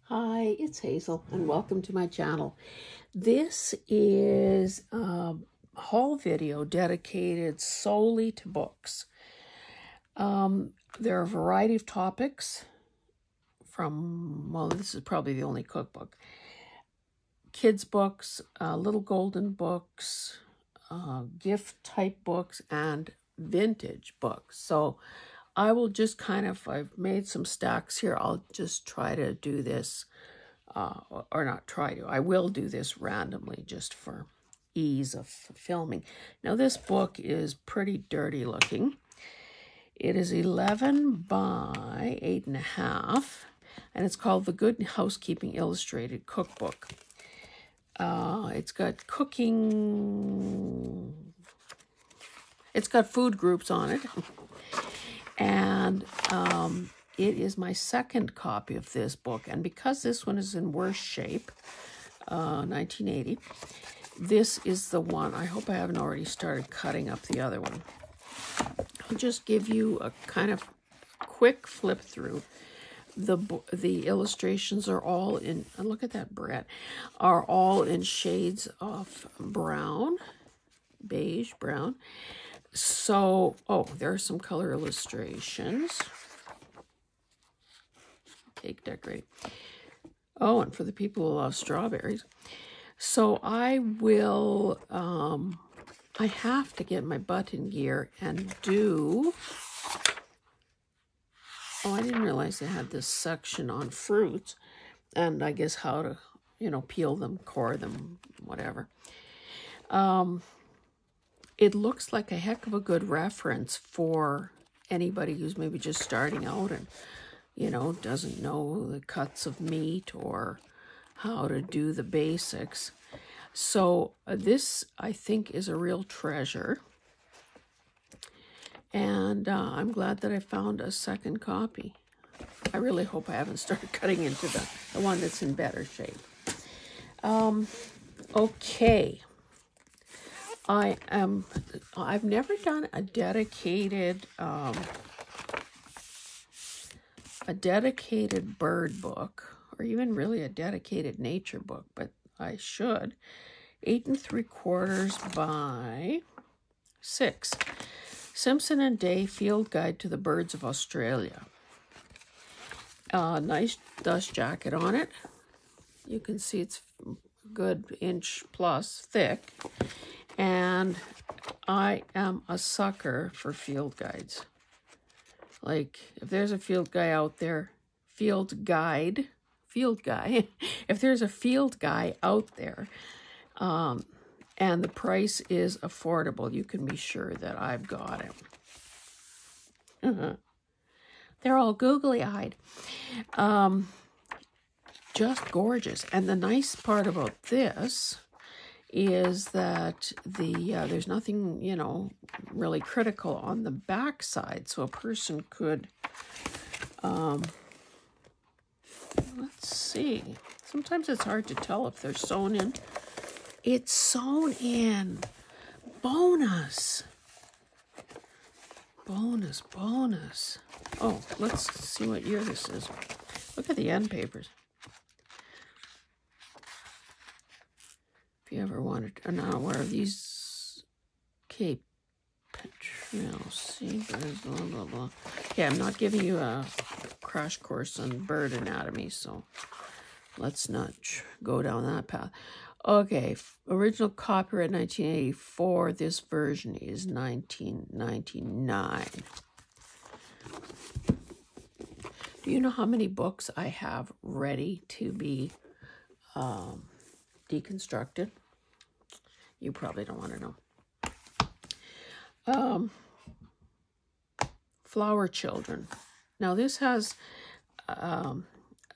Hi, it's Hazel and welcome to my channel. This is a haul video dedicated solely to books. There are a variety of topics from, well, this is probably the only cookbook. Kids books, little golden books, gift type books, and vintage books. So I will just I've made some stacks here. I'll just try to do this, or not try to, I will do this randomly just for ease of filming. Now this book is pretty dirty looking. It is 11 by 8.5, and it's called The Good Housekeeping Illustrated Cookbook. It's got cooking, it's got food groups on it. And it is my second copy of this book. And because this one is in worse shape, 1980, this is the one. I hope I haven't already started cutting up the other one. I'll just give you a kind of quick flip through. The illustrations are all in, look at that bread, are all in shades of brown, beige, brown. So, there are some color illustrations. Cake decorating. Oh, and for the people who love strawberries. So I will, I have to get my butt in gear and do, I didn't realize they had this section on fruits and I guess how to, peel them, core them, whatever. It looks like a heck of a good reference for anybody who's maybe just starting out and, doesn't know the cuts of meat or how to do the basics. So this, I think, is a real treasure. And I'm glad that I found a second copy. I really hope I haven't started cutting into the one that's in better shape. Okay. I've never done a dedicated bird book, or even really a dedicated nature book, but I should. 8 3/4 by 6. Simpson and Day Field Guide to the Birds of Australia. Nice dust jacket on it. You can see it's a good inch plus thick. And I am a sucker for field guides. Like, if there's a field guy out there, field guy, if there's a field guy out there, and the price is affordable, you can be sure that I've got it. They're all googly-eyed. Just gorgeous. And the nice part about this is that there's nothing, really critical on the back side. So a person could, let's see. Sometimes it's hard to tell if they're sewn in. It's sewn in. Bonus. Bonus, bonus. Oh, let's see what year this is. Look at the end papers. If you ever wanted to, not aware of these Cape Petrel seabirds, blah, blah, blah. Okay, I'm not giving you a crash course on bird anatomy, so let's not go down that path. Okay, original copyright 1984. This version is 1999. Do you know how many books I have ready to be deconstructed? You probably don't want to know. Flower Children. Now this has an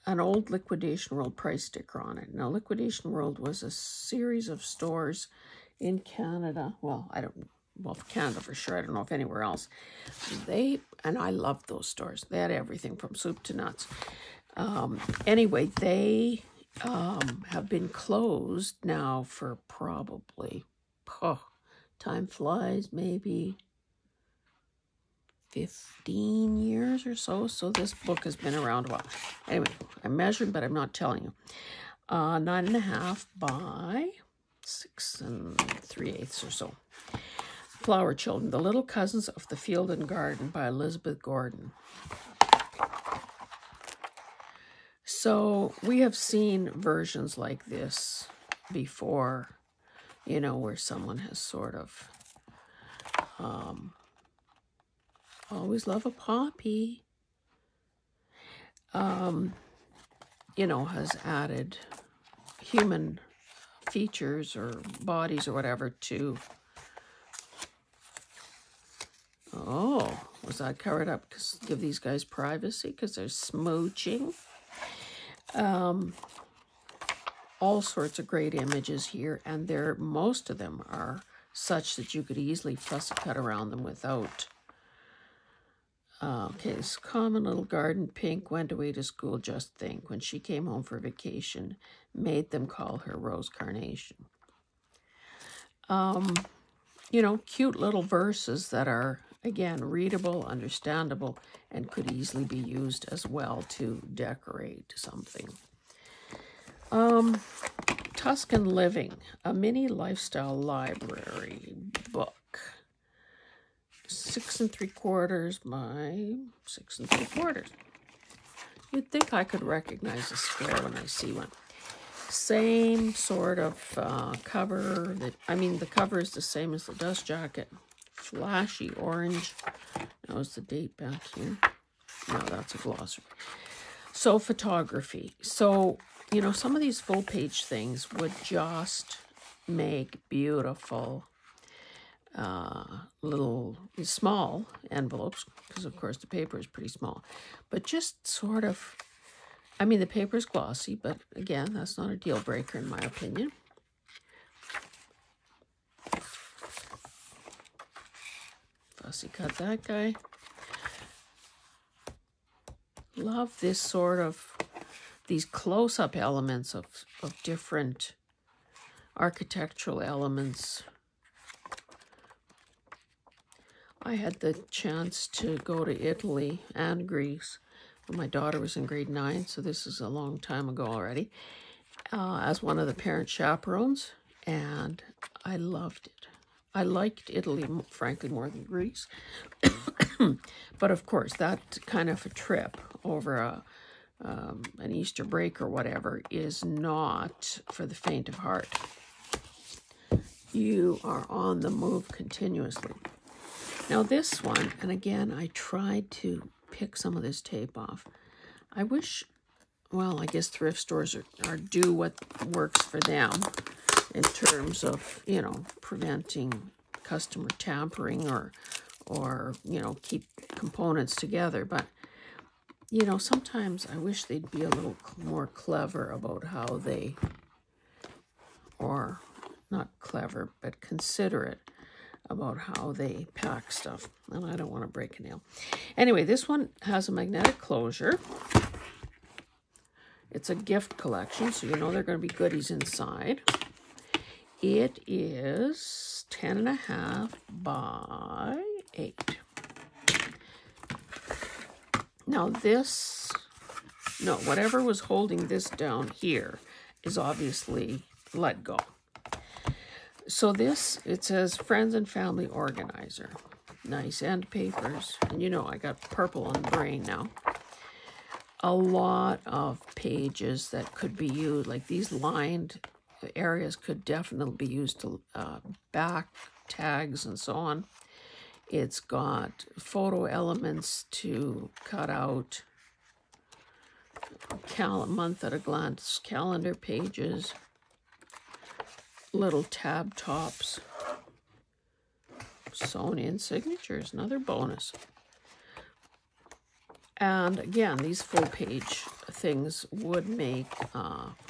old Liquidation World price sticker on it. Now Liquidation World was a series of stores in Canada. Well, Canada for sure. I don't know if anywhere else. And I loved those stores. They had everything from soup to nuts. Anyway, they have been closed now for probably, time flies, maybe 15 years or so. So this book has been around a while. Anyway, I measured, but I'm not telling you. 9.5 by 6 3/8 or so. Flower Children, The Little Cousins of the Field and Garden by Elizabeth Gordon. So we have seen versions like this before, you know, where someone has sort of always love a poppy, you know, has added human features or bodies or whatever to, oh, was that covered up to give these guys privacy because they're smooching? All sorts of great images here, and most of them are such that you could easily fussy cut around them without. Okay, this common little garden pink went away to school, just think. When she came home for vacation, made them call her Rose Carnation. You know, cute little verses that are, again, readable, understandable, and could easily be used as well to decorate something. Tuscan Living, a mini lifestyle library book. 6 3/4 by 6 3/4. You'd think I could recognize a square when I see one. Same sort of cover. The cover is the same as the dust jacket. Flashy orange. Now is the date back here? No, that's a glossary. So photography. So, you know, some of these full page things would just make beautiful little small envelopes, because of course the paper is pretty small, but just sort of, I mean, the paper is glossy, but again, that's not a deal breaker in my opinion. Fussy cut that guy. Love this sort of, these close-up elements of different architectural elements. I had the chance to go to Italy and Greece when my daughter was in grade 9, so this is a long time ago already, as one of the parent chaperones, and I loved it. I liked Italy, frankly, more than Greece. But of course, that kind of a trip over an Easter break or whatever is not for the faint of heart. You are on the move continuously. Now this one, and again, I tried to pick some of this tape off. I wish, well, I guess thrift stores are do what works for them in terms of, you know, preventing customer tampering or you know, keep components together. But, you know, sometimes I wish they'd be a little more clever about how they, or not clever, but considerate about how they pack stuff. And I don't want to break a nail. Anyway, this one has a magnetic closure. It's a gift collection, so you know there are going to be goodies inside. It is 10.5 by 8. Now this, no, whatever was holding this down here is obviously let go. So this, it says Friends and Family Organizer. Nice end papers. And you know, I got purple on the brain now. A lot of pages that could be used, like these lined areas could definitely be used to back tags and so on. It's got photo elements to cut out, month at a glance calendar pages, little tab tops, sewn in signatures, another bonus. And again, these full page things would make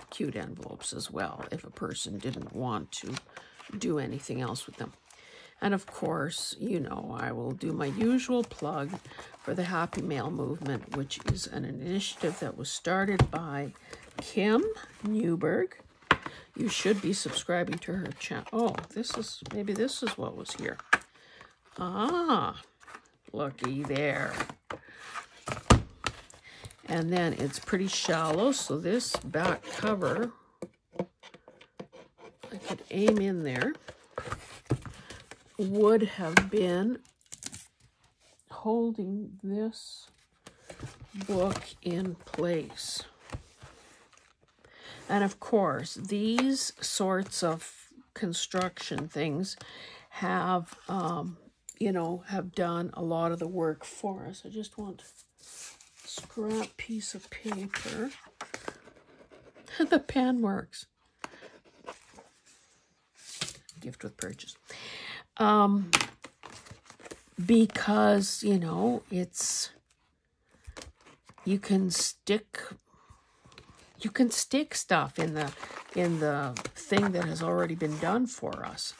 cute envelopes as well if a person didn't want to do anything else with them. And of course, you know, I will do my usual plug for the Happy Mail Movement, which is an initiative that was started by Kim Newberg. You should be subscribing to her channel. Oh, maybe this is what was here. Ah, looky there. And then it's pretty shallow, so this back cover, I could aim in there, would have been holding this book in place. And of course, these sorts of construction things have, you know, have done a lot of the work for us. I just want a scrap piece of paper. The pen works. Gift with purchase. Because, you know, it's, you can stick stuff in the thing that has already been done for us.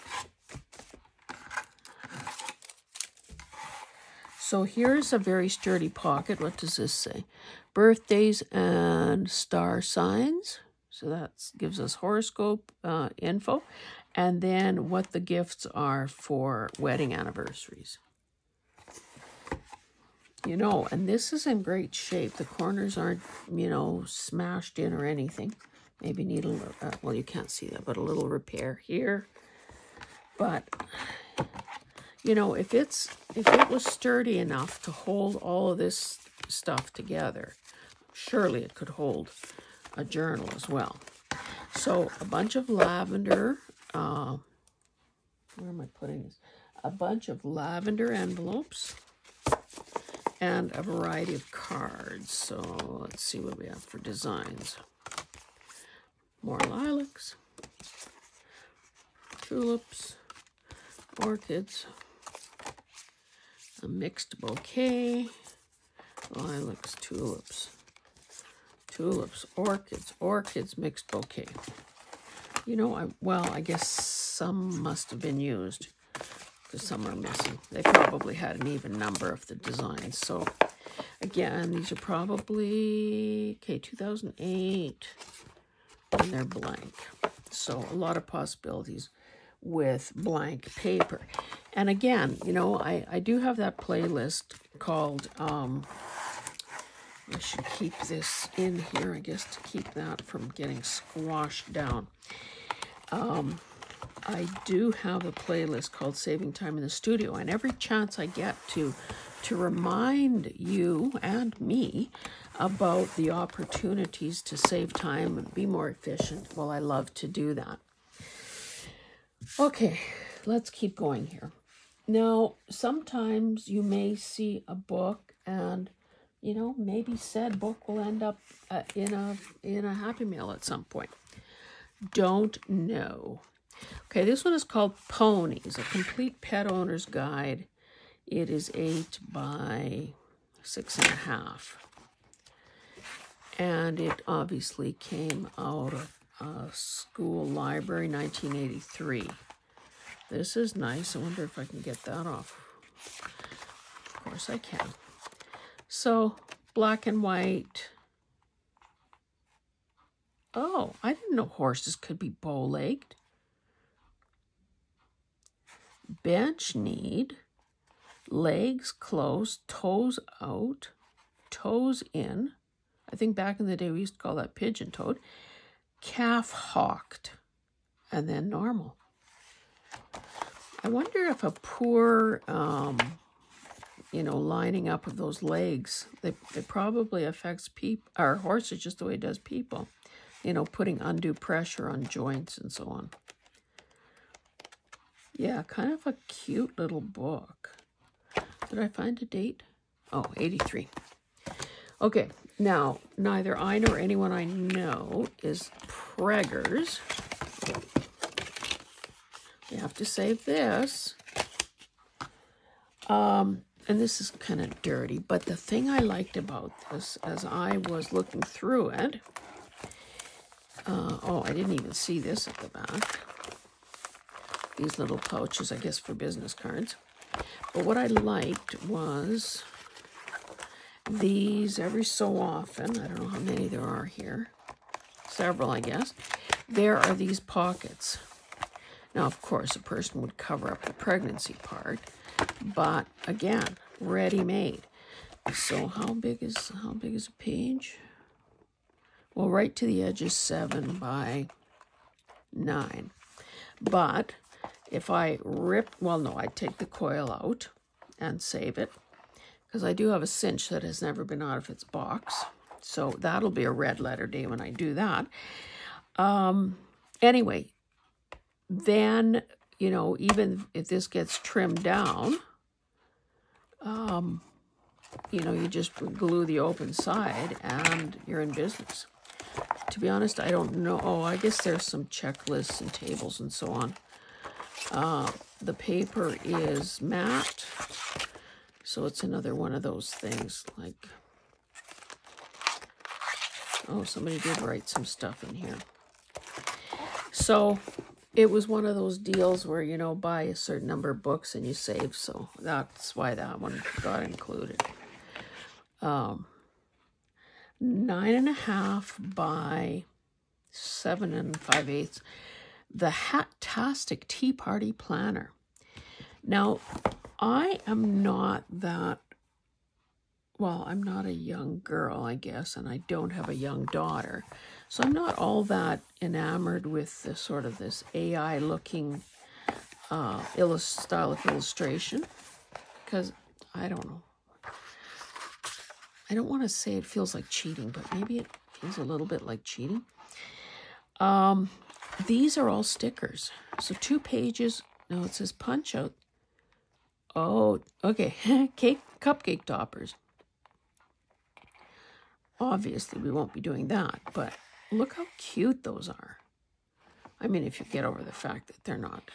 So here's a very sturdy pocket. What does this say? Birthdays and star signs. So that gives us horoscope info. And then what the gifts are for wedding anniversaries. You know, and this is in great shape. The corners aren't, you know, smashed in or anything. Maybe need a little, well, you can't see that, but a little repair here. But, you know, if it was sturdy enough to hold all of this stuff together, surely it could hold a journal as well. So a bunch of lavender, where am I putting this? A bunch of lavender envelopes and a variety of cards. So let's see what we have for designs. More lilacs, tulips, orchids, a mixed bouquet, lilacs, tulips, orchids, mixed bouquet. You know, I guess some must have been used because some are missing. They probably had an even number of the designs. So again, these are probably, okay, 2008, and they're blank. So a lot of possibilities with blank paper. And again, you know, I do have that playlist called, I should keep this in here, I guess, to keep that from getting squashed down. I do have a playlist called Saving Time in the Studio, and every chance I get to remind you and me about the opportunities to save time and be more efficient, well, I love to do that. Okay, let's keep going here. Now, sometimes you may see a book and, you know, maybe said book will end up in a Happy Mail at some point. Don't know. Okay, this one is called Ponies, a complete pet owner's guide. It is 8 by 6.5. And it obviously came out of a school library, 1983. This is nice. I wonder if I can get that off. Of course I can. So, black and white. Oh, I didn't know horses could be bow-legged. Bench need, legs closed, toes out, toes in. I think back in the day we used to call that pigeon-toed. Calf hocked, and then normal. I wonder if a poor, you know, lining up of those legs, it probably affects people, or horses just the way it does people. You know, putting undue pressure on joints and so on. Yeah, kind of a cute little book. Did I find a date? Oh, 83. Okay, now, neither I nor anyone I know is preggers. You have to save this. And this is kind of dirty, but the thing I liked about this, as I was looking through it, oh, I didn't even see this at the back. These little pouches, I guess, for business cards. But what I liked was these every so often. I don't know how many there are here. Several, I guess. There are these pockets. Now, of course, a person would cover up the pregnancy part. But, again, ready-made. So how big is a page? Well, right to the edge is 7 by 9. But if I I take the coil out and save it, because I do have a cinch that has never been out of its box. So that'll be a red letter day when I do that. Anyway, then, you know, even if this gets trimmed down, you know, you just glue the open side and you're in business. To be honest, I don't know. Oh, I guess there's some checklists and tables and so on. The paper is matte, so it's another one of those things like, oh, somebody did write some stuff in here. So it was one of those deals where, you know, buy a certain number of books and you save, so that's why that one got included. 9.5 by 7 5/8. The Hat-tastic Tea Party Planner. Now, I am not that, well, I'm not a young girl, I guess, and I don't have a young daughter. So I'm not all that enamored with the sort of this AI-looking style of illustration, because I don't know. I don't want to say it feels like cheating, but maybe it feels a little bit like cheating. These are all stickers. So 2 pages. No, it says punch out. Oh, okay. Cupcake toppers. Obviously, we won't be doing that, but look how cute those are. I mean, if you get over the fact that they're not.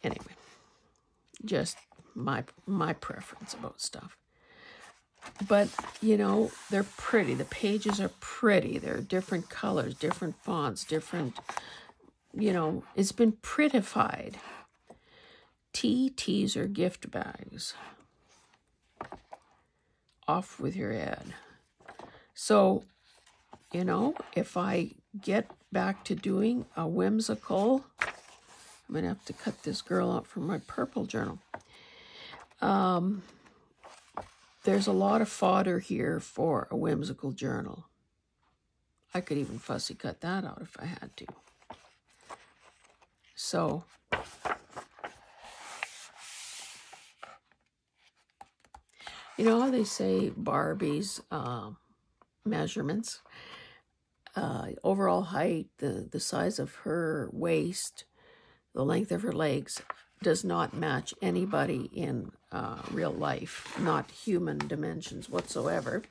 Anyway, just my preference about stuff. But, you know, they're pretty. The pages are pretty. They're different colors, different fonts, different, you know, it's been prettified. Teaser gift bags. Off with your head. So, you know, if I get back to doing a whimsical, I'm going to have to cut this girl out from my purple journal. There's a lot of fodder here for a whimsical journal. I could even fussy cut that out if I had to. So, you know how they say Barbie's measurements? Overall height, the size of her waist, the length of her legs does not match anybody in real life, not human dimensions whatsoever.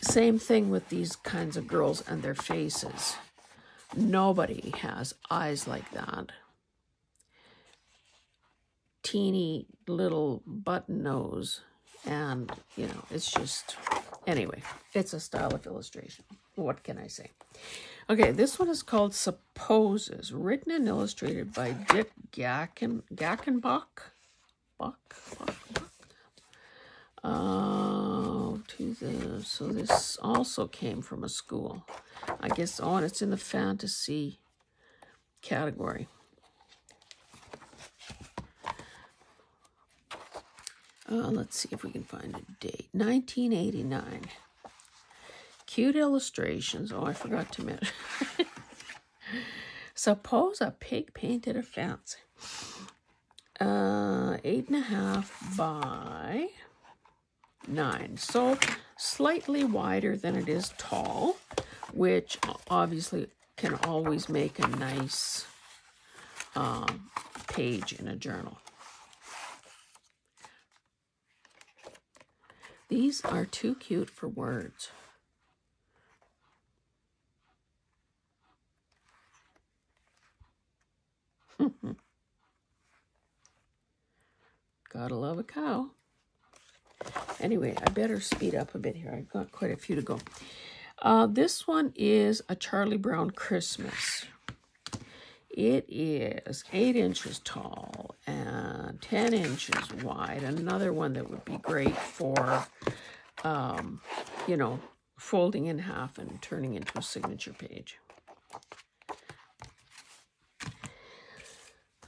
Same thing with these kinds of girls and their faces. Nobody has eyes like that. Teeny little button nose, and, you know, it's just, anyway, it's a style of illustration. What can I say? Okay, this one is called Supposes, written and illustrated by Dick Gackenbach. So this also came from a school. I guess, and it's in the fantasy category. Let's see if we can find a date. 1989. Cute illustrations. Oh, I forgot to mention. Suppose a pig painted a fence. 8.5 by 9. So slightly wider than it is tall, which obviously can always make a nice page in a journal. These are too cute for words. Gotta love a cow. Anyway, I better speed up a bit here. I've got quite a few to go. This one is a Charlie Brown Christmas. It is 8 inches tall and 10 inches wide. Another one that would be great for, you know, folding in half and turning into a signature page.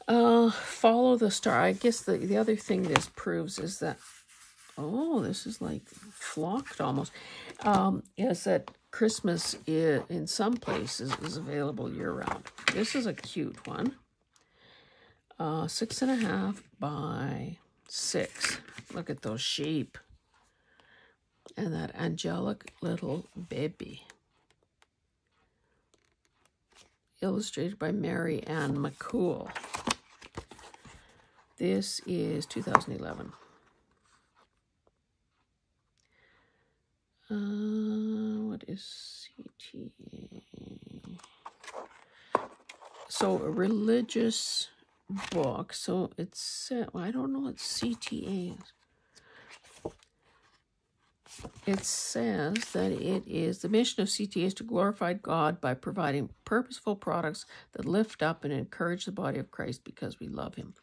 Follow the star. I guess the other thing this proves is that, oh, this is like flocked almost, is that Christmas in some places is available year-round. This is a cute one. 6.5 by 6. Look at those sheep. And that angelic little baby. Illustrated by Mary Ann McCool. This is 2011. What is CTA? So a religious book. So it's, well, I don't know what CTA is. It says that it is the mission of CTA is to glorify God by providing purposeful products that lift up and encourage the body of Christ because we love him.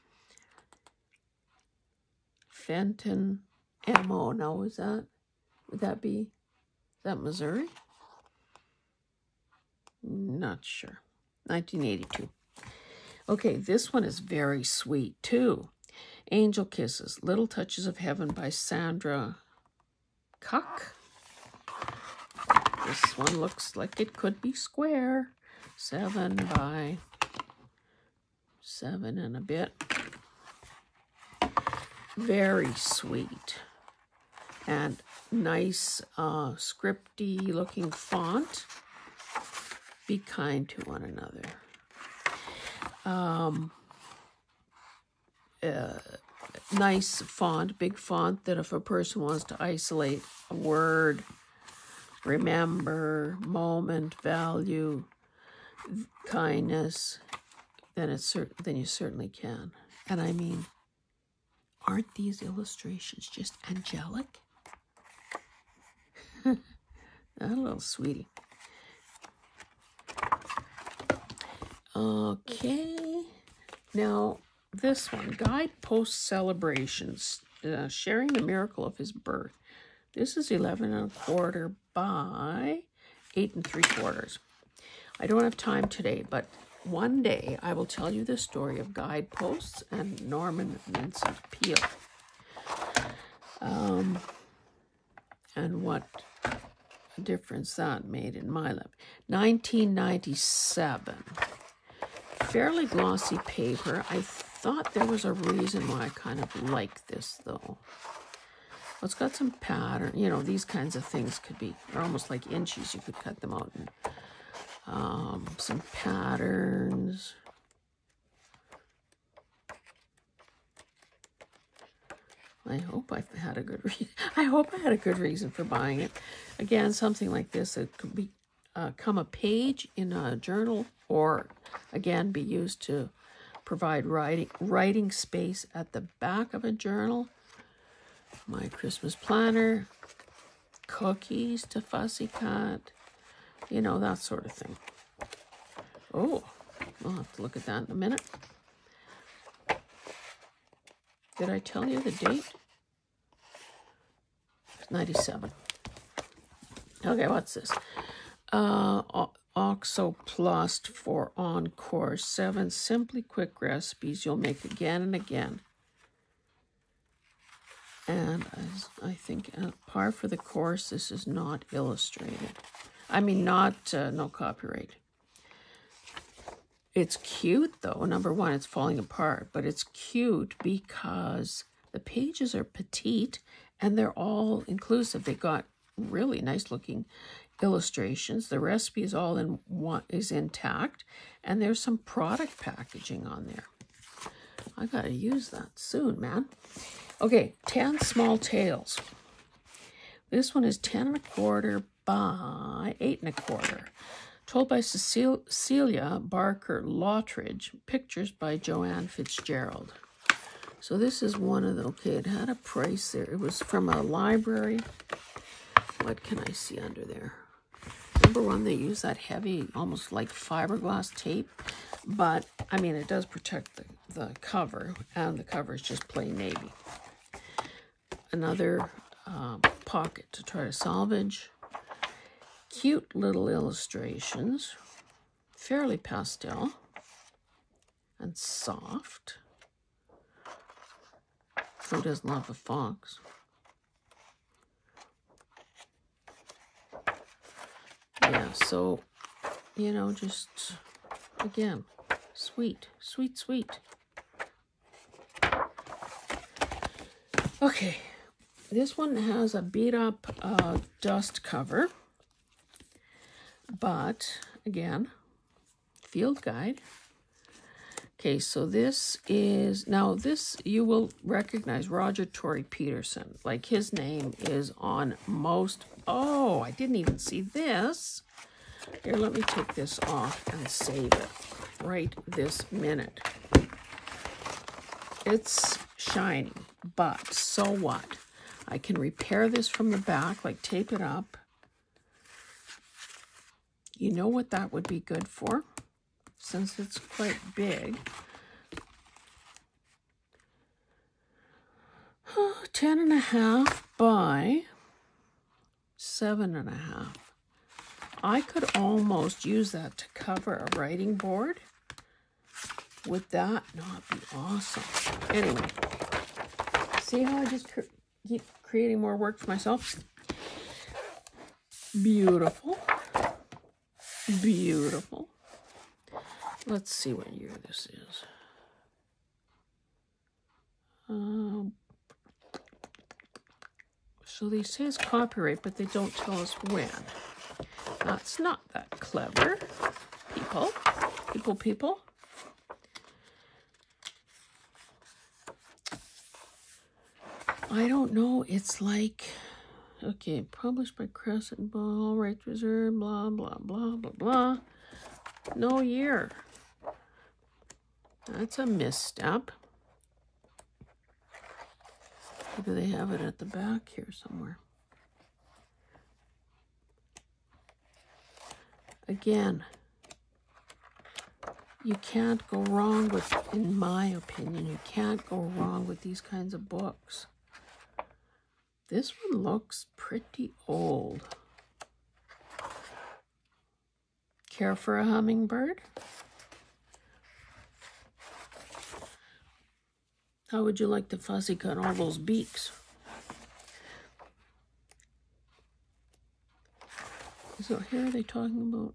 Fenton Ammo. Now, would that be, is that Missouri? Not sure. 1982. Okay, this one is very sweet too. Angel Kisses, Little Touches of Heaven by Sandra Cuck. This one looks like it could be square. 7 by 7 and a bit. Very sweet. And nice scripty looking font. Be kind to one another. Nice font, big font, that if a person wants to isolate a word, remember, moment, value, kindness, then you certainly can. And I mean, aren't these illustrations just angelic? That little sweetie. Okay, now this one, Guidepost Celebrations, sharing the miracle of his birth. This is 11.25 by 8.75. I don't have time today, but one day I will tell you the story of Guideposts and Norman Vincent Peale. And what difference that made in my life. 1997. Fairly glossy paper. I thought there was a reason why I kind of like this, though. Well, it's got some pattern. You know, these kinds of things could be, they're almost like inches. You could cut them out. And some patterns. I hope I had a good reason. I hope I had a good reason for buying it. Again, something like this, it could be come a page in a journal, or again be used to provide writing space at the back of a journal. My Christmas planner, cookies to fussy cut, you know, that sort of thing. Oh, I'll have to look at that in a minute. Did I tell you the date? 97. Okay, what's this? Oxoplast for Encore. 7 simply quick recipes you'll make again and again. And I think at par for the course, this is not illustrated. I mean, not, no copyright. It's cute, though. Number one, it's falling apart, but it's cute because the pages are petite and they're all inclusive. They got really nice looking illustrations. The recipe is all in one, is intact, and there's some product packaging on there. I gotta use that soon, man. Okay, 10 Small Tales. This one is 10.25 by 8.25. Told by Cecilia Barker Lottridge. Pictures by Joanne Fitzgerald. So this is one of the, okay, it had a price there. It was from a library. What can I see under there? Number one, they use that heavy, almost like fiberglass tape. But, I mean, it does protect the cover. And the cover is just plain navy. Another pocket to try to salvage. Cute little illustrations. Fairly pastel. and soft. Who doesn't love a fox? Yeah, so, you know, just, again, sweet, sweet, sweet. Okay, this one has a beat up dust cover, but, again, field guide. Okay, so this is, now this you will recognize Roger Torrey Peterson. Like his name is on most, oh, I didn't even see this. Here, let me take this off and save it right this minute. It's shiny, but so what? I can repair this from the back, like tape it up. You know what that would be good for? Since it's quite big. 10.5 by 7.5. I could almost use that to cover a writing board. Would that not be awesome? Anyway, see how I just keep creating more work for myself? Beautiful. Beautiful. Let's see what year this is. So they say it's copyright, but they don't tell us when. That's not that clever. People. I don't know. It's like, okay, published by Crescent Ball, rights reserved, blah, blah, blah, blah, blah. No year. That's a misstep. Maybe they have it at the back here somewhere. Again, you can't go wrong with, in my opinion, you can't go wrong with these kinds of books. This one looks pretty old. Care for a Hummingbird? How would you like to fussy cut all those beaks? So here are they talking about?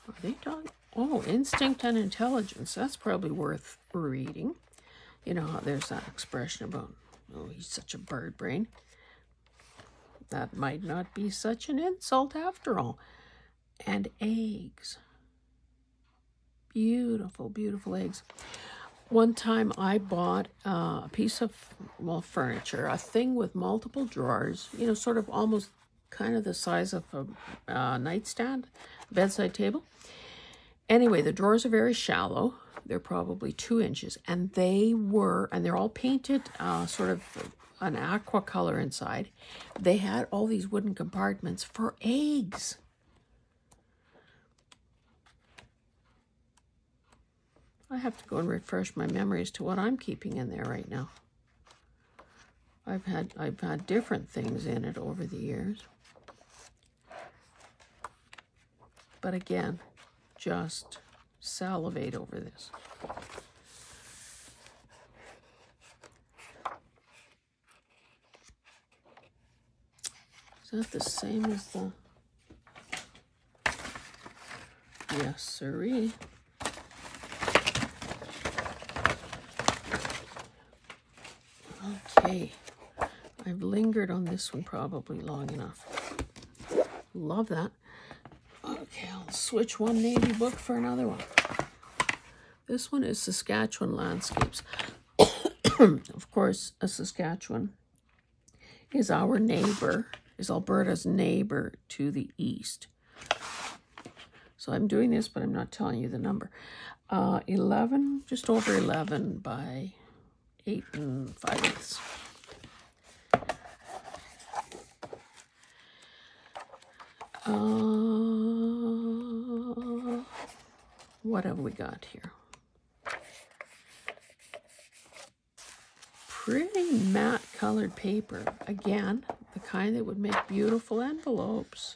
Are they talking? Oh, instinct and intelligence. That's probably worth reading. You know how there's that expression about, oh, he's such a bird brain. That might not be such an insult after all. And eggs. Beautiful, beautiful eggs. One time I bought a piece of, well, furniture, a thing with multiple drawers, you know, sort of almost kind of the size of a nightstand, bedside table. Anyway, the drawers are very shallow. They're probably 2 inches, and they're all painted sort of an aqua color inside. They had all these wooden compartments for eggs. I have to go and refresh my memories to what I'm keeping in there right now. I've had different things in it over the years. But again, just salivate over this. Is that the same as the... Yes, sirree. Okay, I've lingered on this one probably long enough. Love that. Okay, I'll switch one navy book for another one. This one is Saskatchewan Landscapes. Of course, Saskatchewan is our neighbor, is Alberta's neighbor to the east. So I'm doing this, but I'm not telling you the number. 11, just over 11 by 8 5/8. What have we got here? Pretty matte colored paper. Again, the kind that would make beautiful envelopes.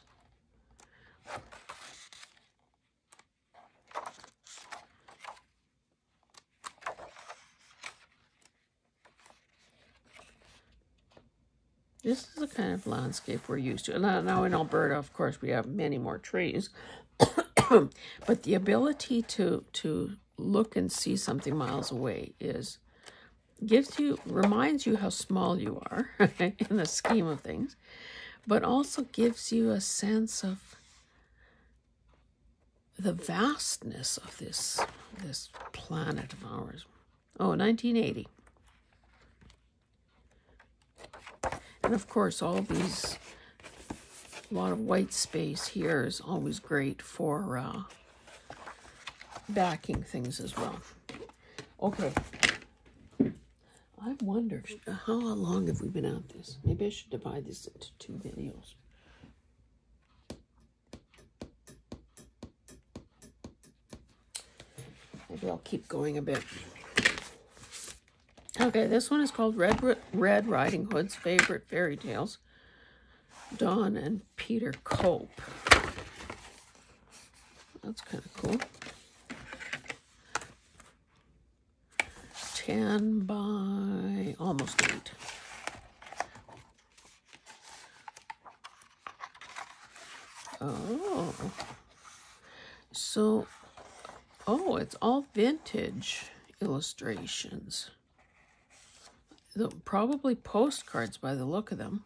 This is the kind of landscape we're used to. Now in Alberta, of course, we have many more trees. But the ability to look and see something miles away reminds you how small you are in the scheme of things, but also gives you a sense of the vastness of this planet of ours. Oh, 1980. And of course, a lot of white space here is always great for backing things as well. Okay. I wonder, how long have we been at this? Maybe I should divide this into 2 videos. Maybe I'll keep going a bit. Okay, this one is called Red Riding Hood's Favorite Fairy Tales. Don and Peter Cope. That's kind of cool. 10 by almost 8. Oh. So, it's all vintage illustrations. Probably postcards by the look of them.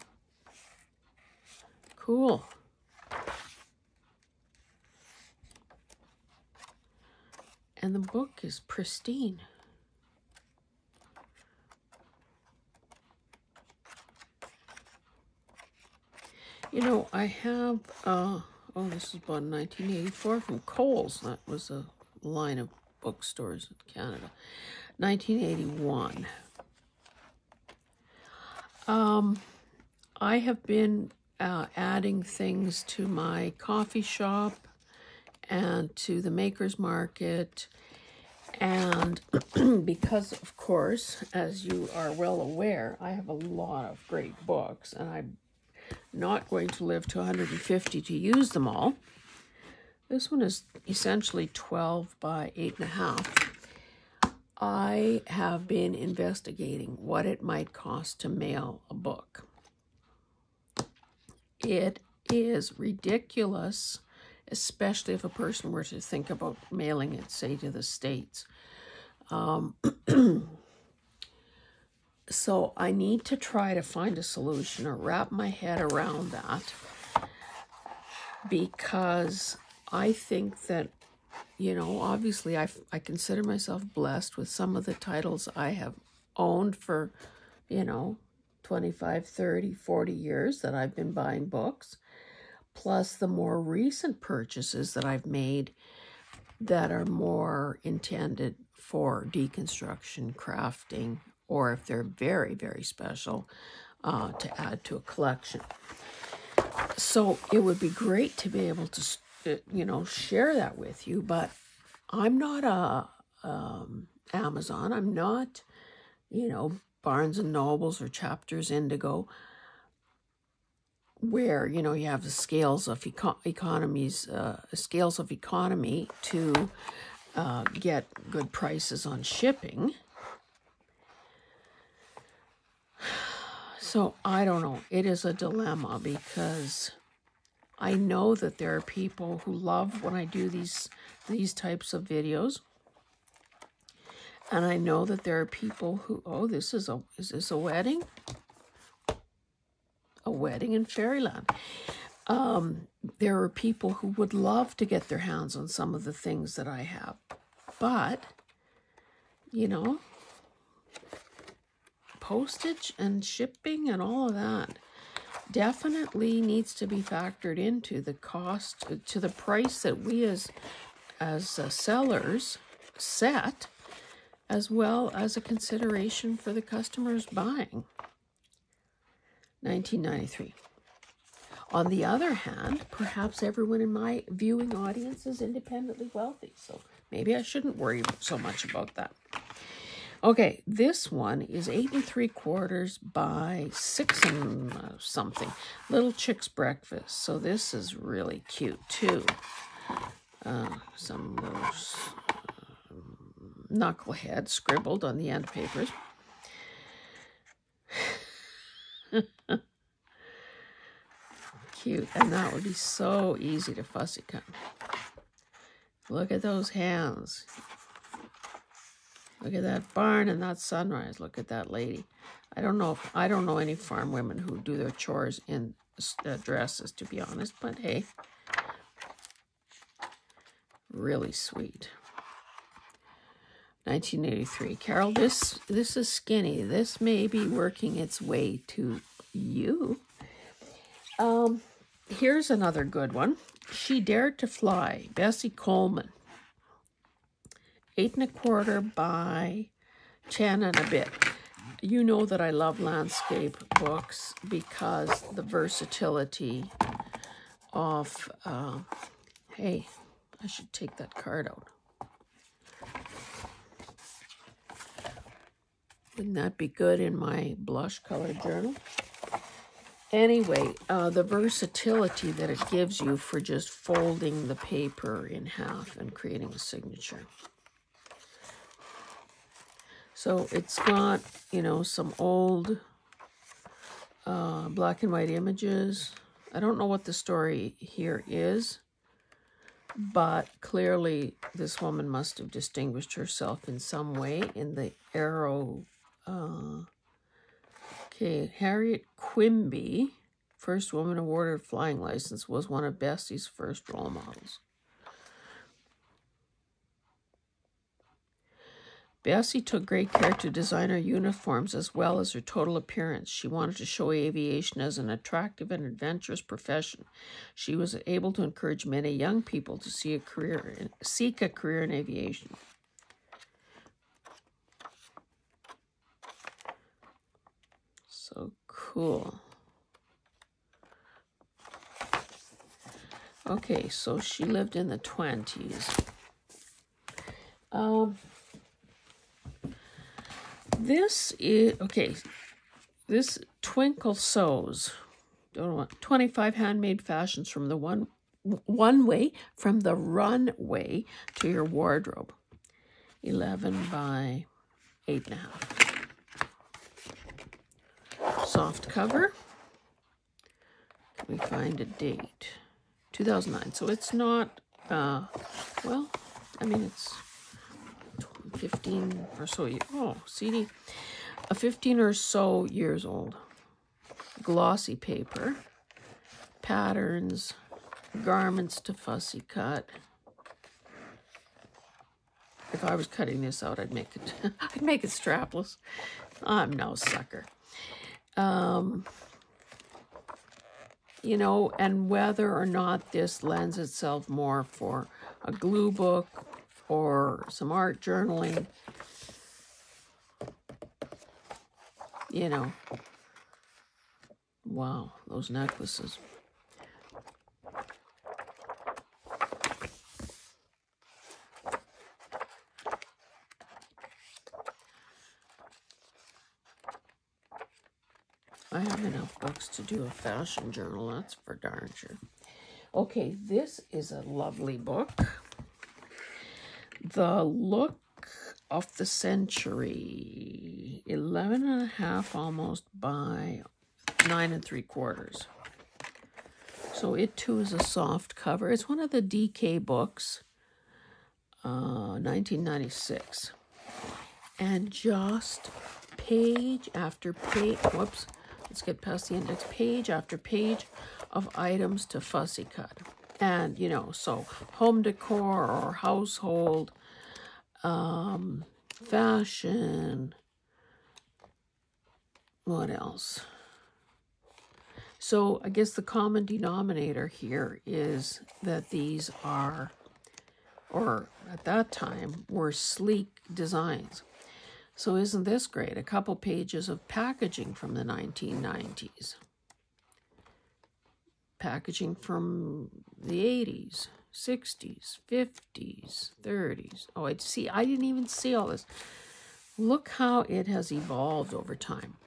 Cool. And the book is pristine. You know, I have, this is about 1984 from Kohl's. That was a line of bookstores in Canada. 1981. I have been adding things to my coffee shop and to the Maker's Market. And because, of course, as you are well aware, I have a lot of great books, and I'm not going to live to 150 to use them all. This one is essentially 12 by 8.5. I have been investigating what it might cost to mail a book. It is ridiculous, especially if a person were to think about mailing it, say, to the States. So I need to try to find a solution or wrap my head around that, because I think that, you know, obviously I consider myself blessed with some of the titles I have owned for, 25, 30, 40 years that I've been buying books, plus the more recent purchases that I've made that are more intended for deconstruction, crafting, or if they're very, very special, to add to a collection. So it would be great to be able to, share that with you, but I'm not Amazon. I'm not, Barnes and Nobles or Chapters Indigo, where, you have the scales of economy to get good prices on shipping. So I don't know. It is a dilemma, because I know that there are people who love when I do these types of videos. And I know that there are people who, is this a wedding? A wedding in fairyland. There are people who would love to get their hands on some of the things that I have. But, postage and shipping and all of that definitely needs to be factored into the cost, to the price that we as sellers set, as well as a consideration for the customers buying. 1993. On the other hand, perhaps everyone in my viewing audience is independently wealthy, so maybe I shouldn't worry so much about that. Okay, this one is 8 3/4 by 6 and something. Little Chick's Breakfast. So this is really cute too. Some little knucklehead scribbled on the end papers. cute? And that would be so easy to fussy cut. Look at those hands. Look at that barn and that sunrise. Look at that lady. I don't know any farm women who do their chores in dresses, to be honest, but hey, really sweet. 1983. Carol, this is skinny. This may be working its way to you. Here's another good one. She Dared to Fly, Bessie Coleman. 8 1/4 by 10 and a bit. You know that I love landscape books because the versatility of, hey, I should take that card out. Wouldn't that be good in my blush color journal? Anyway, the versatility that it gives you for just folding the paper in half and creating a signature. So it's got, you know, some old black and white images. I don't know what the story here is, but clearly this woman must have distinguished herself in some way in the aero. Okay, Harriet Quimby, first woman awarded a flying license, was one of Bessie's first role models. Bessie took great care to design her uniforms as well as her total appearance. She wanted to show aviation as an attractive and adventurous profession. She was able to encourage many young people to seek a career in aviation. So cool. Okay, so she lived in the 20s. This is, okay, this Twinkle Sews, don't know what, 25 handmade fashions from the from the runway to your wardrobe. 11 by 8 1/2. Soft cover. Can we find a date? 2009. So it's not, well, I mean, it's 15 or so years. Oh, CD. 15 or so years old. Glossy paper. Patterns. Garments to fussy cut. If I was cutting this out, I'd make it I'd make it strapless. I'm no sucker. You know, and whether or not this lends itself more for a glue book or some art journaling, you know. Wow, those necklaces. I have enough books to do a fashion journal, that's for darn sure. Okay, this is a lovely book. The Look of the Century, 11 1/2 almost by 9 3/4. So it too is a soft cover. It's one of the DK books, 1996. And just page after page, whoops, let's get past the index, page after page of items to fussy cut. And, you know, so home decor or household, fashion, what else? So I guess the common denominator here is that these are, or at that time, were sleek designs. So isn't this great? A couple pages of packaging from the 1990s. Packaging from the 80s, 60s, 50s, 30s. Oh, I didn't even see all this. Look how it has evolved over time.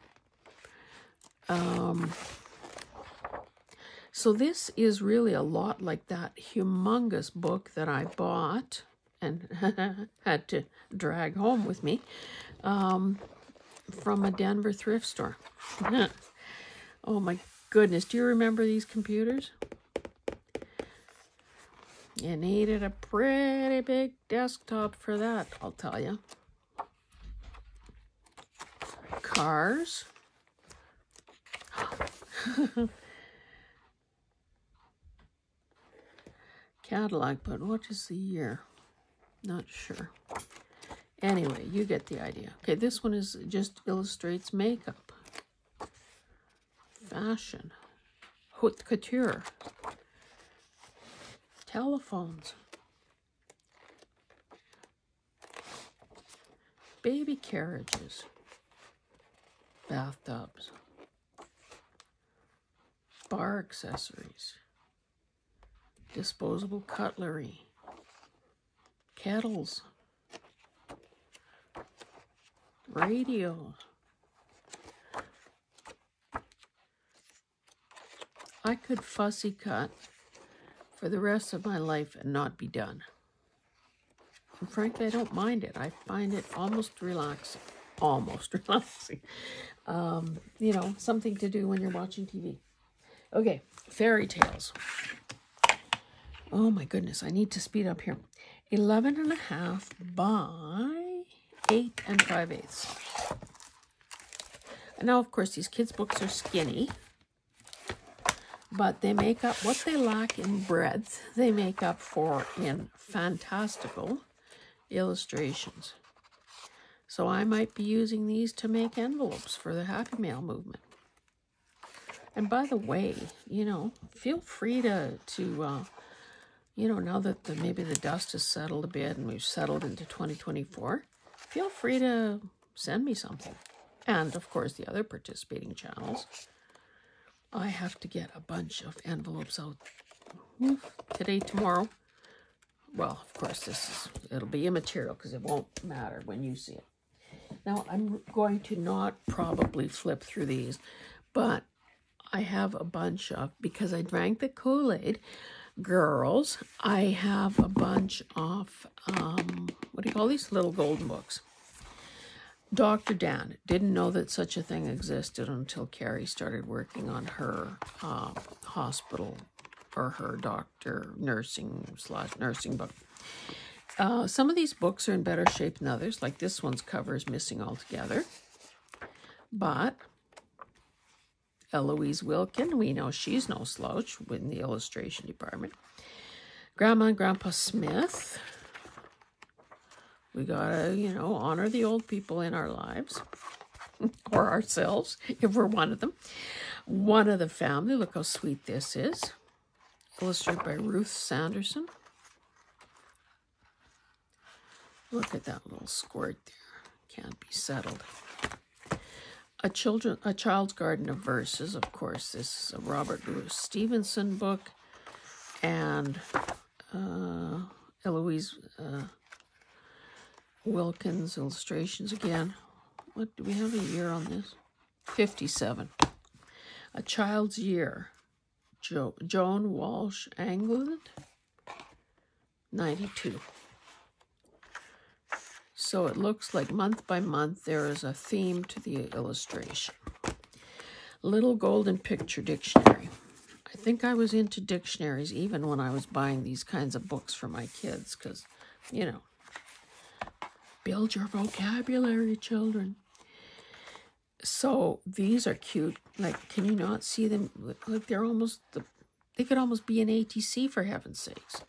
So this is really a lot like that humongous book that I bought and had to drag home with me from a Denver thrift store. Oh my goodness, do you remember these computers? You needed a pretty big desktop for that, I'll tell you. Cars. Cadillac, but what is the year? Not sure. Anyway, you get the idea. Okay, this one is just illustrates makeup, fashion, haute couture, telephones, baby carriages, bathtubs, bar accessories, disposable cutlery, kettles, radio. I could fussy cut for the rest of my life and not be done. And frankly, I don't mind it. I find it almost relaxing. Almost relaxing. You know, something to do when you're watching TV. Okay, fairy tales. Oh my goodness, I need to speed up here. 11.5 by 8 5/8. And now, of course, these kids' books are skinny, but they make up what they lack in breadth. They make up for in fantastical illustrations. So I might be using these to make envelopes for the Happy Mail movement. And by the way, you know, feel free to you know, now that maybe the dust has settled a bit and we've settled into 2024, feel free to send me something. And, of course, the other participating channels. I have to get a bunch of envelopes out today, tomorrow. Well, of course, it'll be immaterial because it won't matter when you see it. Now, I'm going to not probably flip through these, but I have a bunch of, because I drank the Kool-Aid, girls, I have a bunch of, what do you call these? Little golden books. Dr. Dan didn't know that such a thing existed until Carrie started working on her hospital or her nursing book. Some of these books are in better shape than others, like this one's cover is missing altogether. But Eloise Wilkin, we know she's no slouch in the illustration department. Grandma and Grandpa Smith. We gotta, you know, honor the old people in our lives, or ourselves, if we're one of them. One of the family, look how sweet this is. Illustrated by Ruth Sanderson. Look at that little squirt there. Can't be settled. A Child's Garden of Verses, of course. This is a Robert Louis Stevenson book. And Eloise Wilkins illustrations again. What do we have a year on this? 57. A Child's Year. Joan Walsh, England. 92. So it looks like month by month there is a theme to the illustration. Little Golden Picture Dictionary. I think I was into dictionaries even when I was buying these kinds of books for my kids because, you know, build your vocabulary, children. So these are cute. Like, can you not see them? Like they're almost, they could almost be an ATC for heaven's sakes.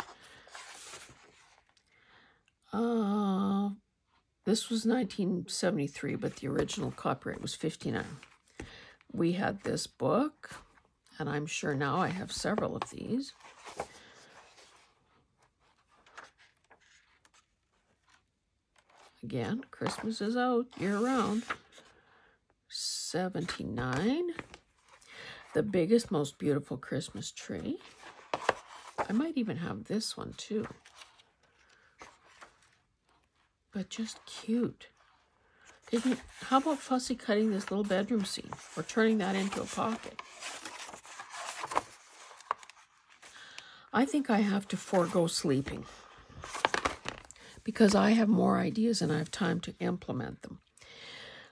This was 1973, but the original copyright was 59. We had this book, and I'm sure now I have several of these. Again, Christmas is out year-round. 79. The Biggest, Most Beautiful Christmas Tree. I might even have this one, too. But just cute. How about fussy cutting this little bedroom scene or turning that into a pocket? I think I have to forego sleeping because I have more ideas and I have time to implement them.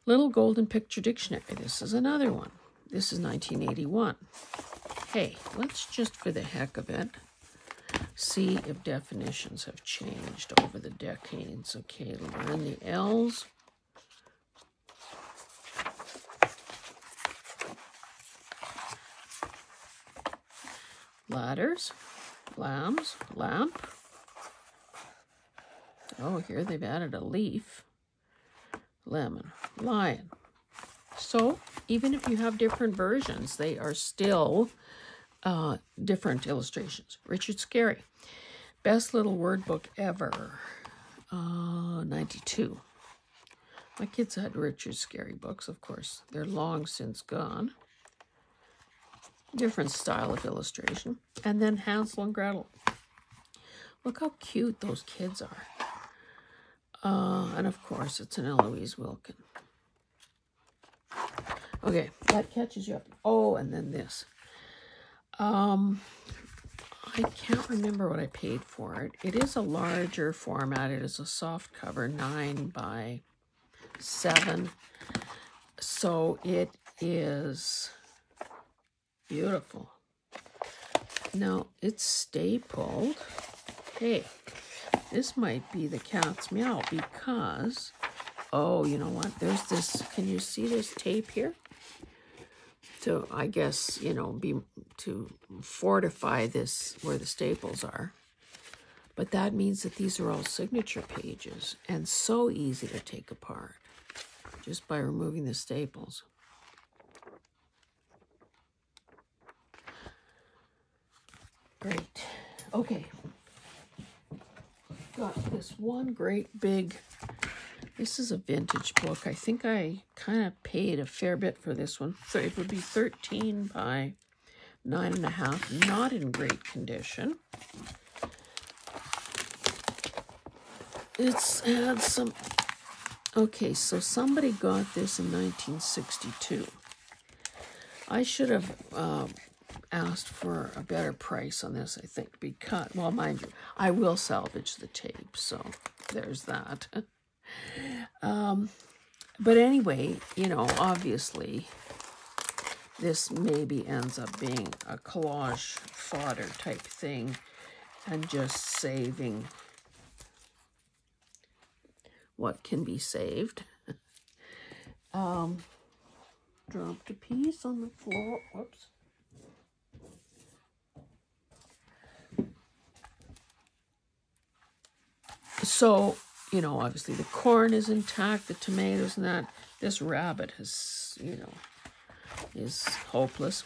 Little Golden Picture Dictionary. This is another one. This is 1981. Hey, let's just for the heck of it see if definitions have changed over the decades. Okay, learn the L's. Ladders, lambs, lamp. Oh, here they've added a leaf. Lemon, lion. So even if you have different versions, they are still different illustrations. Richard Scarry, best little word book ever, 92. My kids had Richard Scarry books, of course. They're long since gone. Different style of illustration. And then Hansel and Gretel. Look how cute those kids are. And of course, it's an Eloise Wilkin. Okay, that catches you up. Oh, and then this. I can't remember what I paid for it. It is a larger format. It is a soft cover, 9 by 7. So it is beautiful. Now, it's stapled. Hey, this might be the cat's meow because, oh, you know what? There's this, can you see this tape here? To, I guess, you know, to fortify this where the staples are. But that means that these are all signature pages and so easy to take apart just by removing the staples. Great. Okay. Got this one great big, this is a vintage book. I think I kind of paid a fair bit for this one. So it would be 13 by 9.5, not in great condition. It's had some, okay, so somebody got this in 1962. I should have asked for a better price on this, I think, because, well, mind you, I will salvage the tape, so there's that. But anyway, you know, obviously, this maybe ends up being a collage fodder type thing and just saving what can be saved. Dropped a piece on the floor. Whoops. So, you know, obviously the corn is intact, the tomatoes and that. This rabbit has, you know, is hopeless.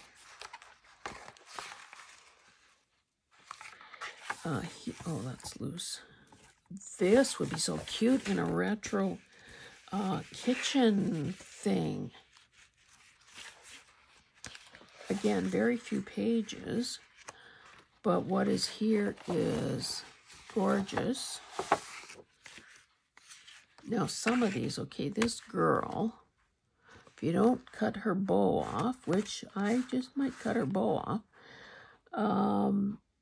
Oh, that's loose. This would be so cute in a retro kitchen thing. Again, very few pages, but what is here is gorgeous. Now, some of these, okay, this girl, if you don't cut her bow off, which I just might cut her bow off,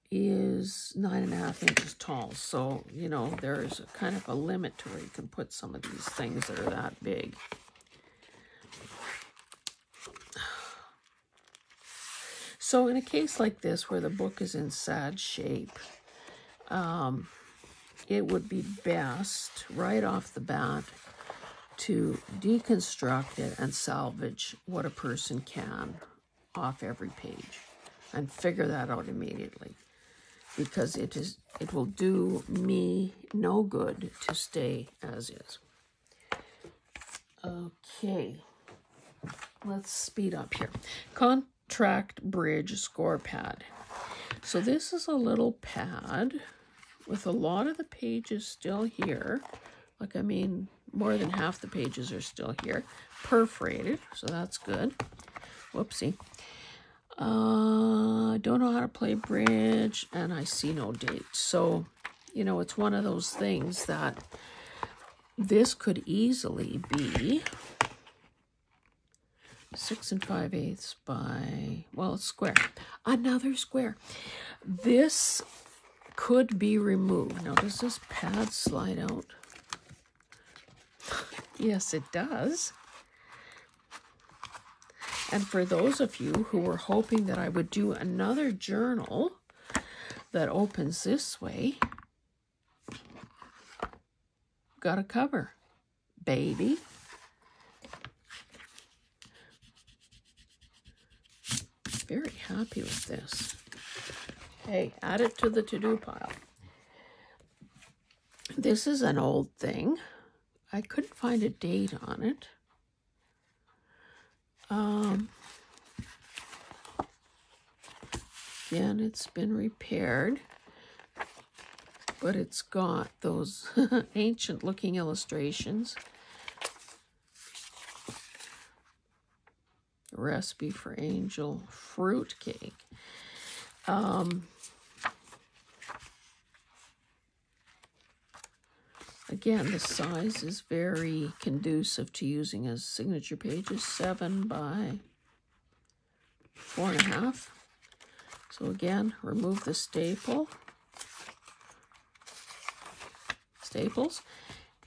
is 9.5 inches tall. So, you know, there's a kind of a limit to where you can put some of these things that are that big. So in a case like this, where the book is in sad shape, it would be best right off the bat to deconstruct it and salvage what a person can off every page and figure that out immediately, because it will do me no good to stay as is. Okay, let's speed up here. Contract bridge score pad. So this is a little pad with a lot of the pages still here. Like, I mean, more than half the pages are still here. Perforated, so that's good. Whoopsie. Don't know how to play bridge, and I see no date. So, you know, it's one of those things that this could easily be 6 5/8 by, well, it's square. Another square. This could be removed. Now, does this pad slide out? Yes, it does. And for those of you who were hoping that I would do another journal that opens this way, got a cover, baby. Very happy with this. Hey, add it to the to-do pile. This is an old thing. I couldn't find a date on it. Again, it's been repaired, but it's got those ancient looking illustrations. Recipe for angel fruit cake. Again, the size is very conducive to using as signature pages, 7 by 4.5. So again, remove the staples,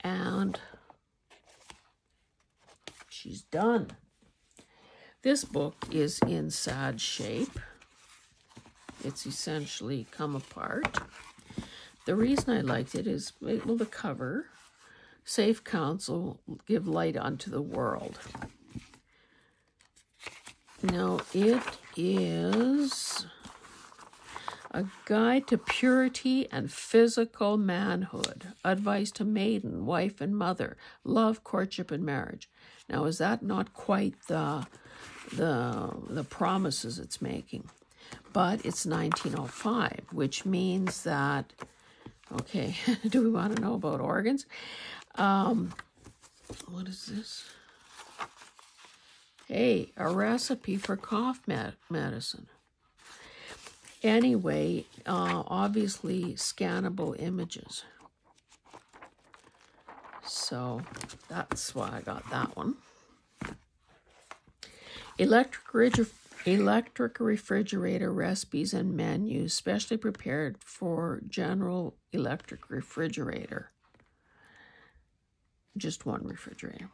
and she's done. This book is in sad shape. It's essentially come apart. The reason I liked it is, well, the cover, Safe Counsel, Give Light Unto the World. Now, it is a guide to purity and physical manhood. Advice to maiden, wife, and mother. Love, courtship, and marriage. Now, is that not quite the promises it's making? But it's 1905, which means that, okay, do we want to know about organs? What is this? Hey, a recipe for cough medicine. Anyway, obviously scannable images. So that's why I got that one. Electric refrigerator recipes and menus, specially prepared for general electric refrigerator. Just one refrigerator.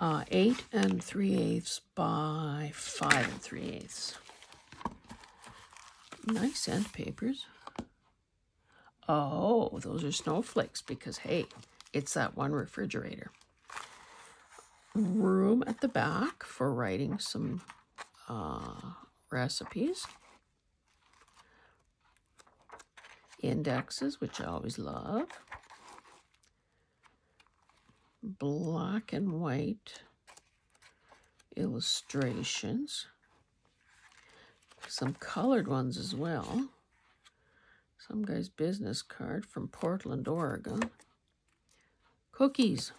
8 3/8 by 5 3/8. Nice end papers. Oh, those are snowflakes because, hey, it's that one refrigerator. Room at the back for writing some recipes. Indexes, which I always love. Black and white illustrations. Some colored ones as well. Some guy's business card from Portland, Oregon. Cookies.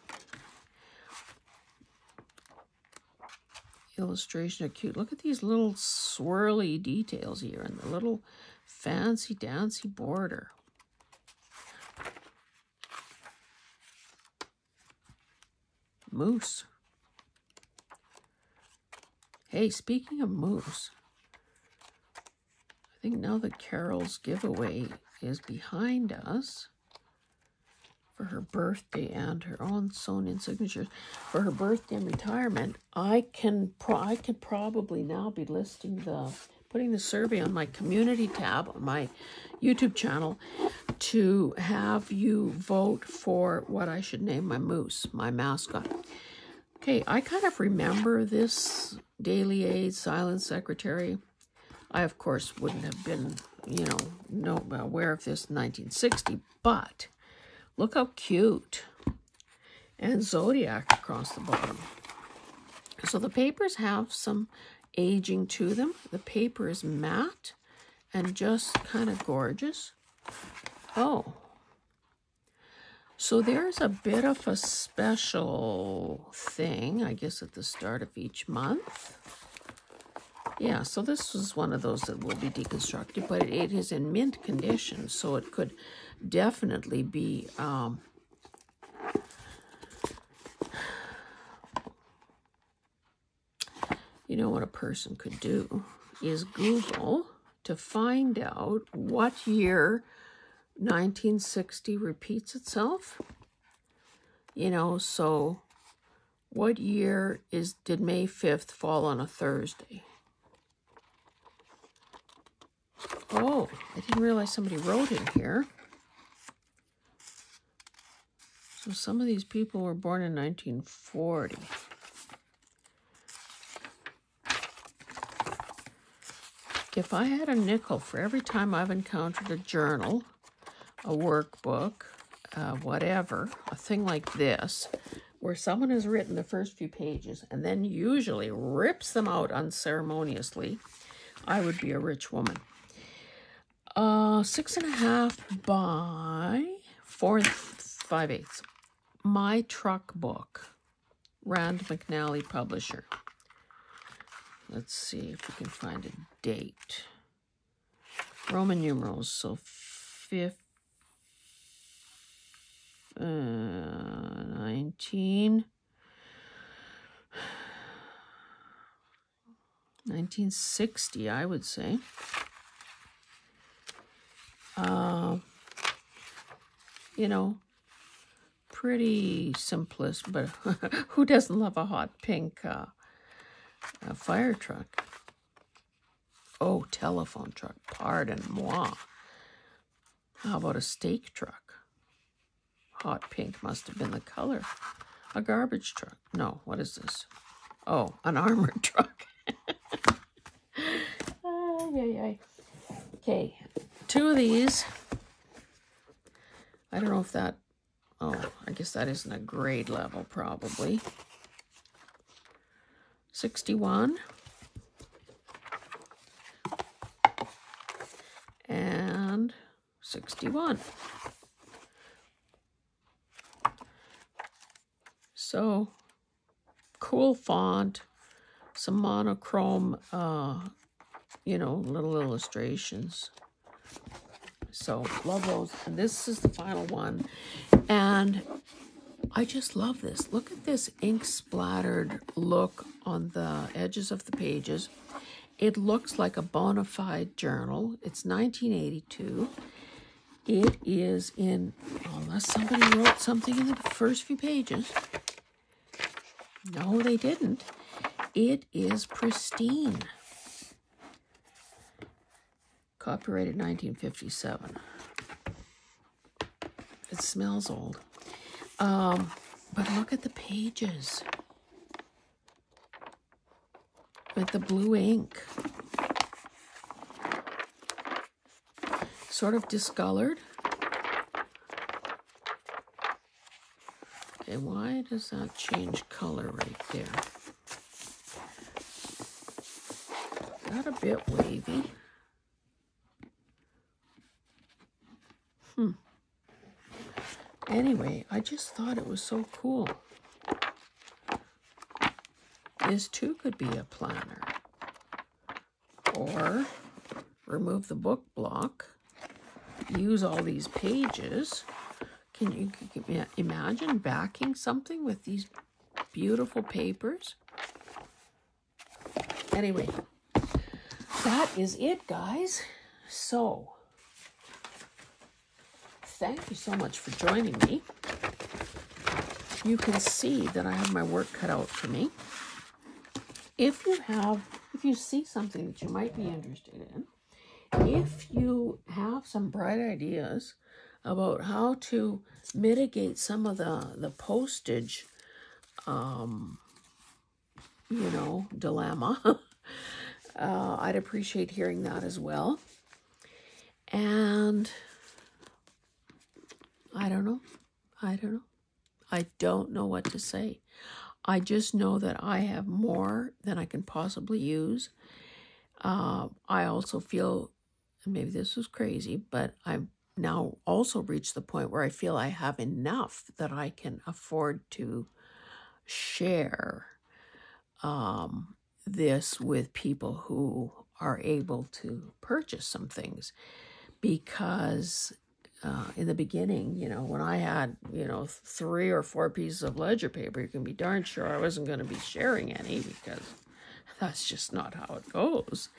Illustration are cute. Look at these little swirly details here and the little fancy dancy border. Moose. Hey, speaking of moose, I think now that Carol's giveaway is behind us for her birthday and her own sewn-in signatures for her birthday and retirement, I could probably now be putting the survey on my community tab on my YouTube channel to have you vote for what I should name my moose, my mascot. Okay, I kind of remember this Daily Aid Silent Secretary. I, of course, wouldn't have been, aware of this in 1960, but look how cute. And Zodiac across the bottom. So the papers have some aging to them. The paper is matte and just kind of gorgeous. Oh. So there's a bit of a special thing, I guess, at the start of each month. Yeah, so this was one of those that will be deconstructed, but it is in mint condition, so it could definitely be what a person could do is Google to find out what year 1960 repeats itself. So What year did May 5th fall on a Thursday? Oh, I didn't realize somebody wrote in here. So some of these people were born in 1940. If I had a nickel for every time I've encountered a journal, a workbook, whatever, a thing like this, where someone has written the first few pages and then usually rips them out unceremoniously, I would be a rich woman. 6.5 by 4 5/8. My Truck Book, Rand McNally publisher. Let's see if we can find a date. Roman numerals, so 1960, I would say. You know, pretty simplest, but who doesn't love a hot pink fire truck? Oh, telephone truck, pardon moi. How about a steak truck? Hot pink must have been the color. A garbage truck. No, what is this? Oh, an armored truck. Okay, 2 of these. I don't know if that, oh, I guess that isn't a grade level, probably. 61. And 61. So, cool font, some monochrome, you know, little illustrations. So, love those. And this is the final one. And I just love this. Look at this ink splattered look on the edges of the pages. It looks like a bona fide journal. It's 1982. It is in, unless somebody wrote something in the first few pages. No, they didn't. It is pristine. Copyrighted 1957. It smells old. But look at the pages. With the blue ink. Sort of discolored. Okay, why does that change color right there? Got a bit wavy. Anyway, I just thought it was so cool. This too could be a planner. Or remove the book block. Use all these pages. Can you imagine backing something with these beautiful papers? Anyway, that is it, guys. So, thank you so much for joining me. You can see that I have my work cut out for me. If you see something that you might be interested in, if you have some bright ideas about how to mitigate some of the postage, you know, dilemma, I'd appreciate hearing that as well. And I don't know. I don't know what to say. I just know that I have more than I can possibly use. I also feel, and maybe this was crazy, but I've now also reached the point where I feel I have enough that I can afford to share this with people who are able to purchase some things. Because in the beginning, you know, when I had, you know, 3 or 4 pieces of ledger paper, you can be darn sure I wasn't going to be sharing any, because that's just not how it goes.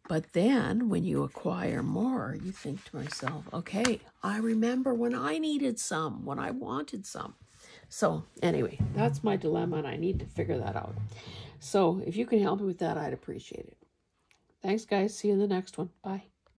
But then when you acquire more, you think to myself, okay, I remember when I needed some, when I wanted some. So anyway, that's my dilemma, and I need to figure that out. So if you can help me with that, I'd appreciate it. Thanks, guys. See you in the next one. Bye.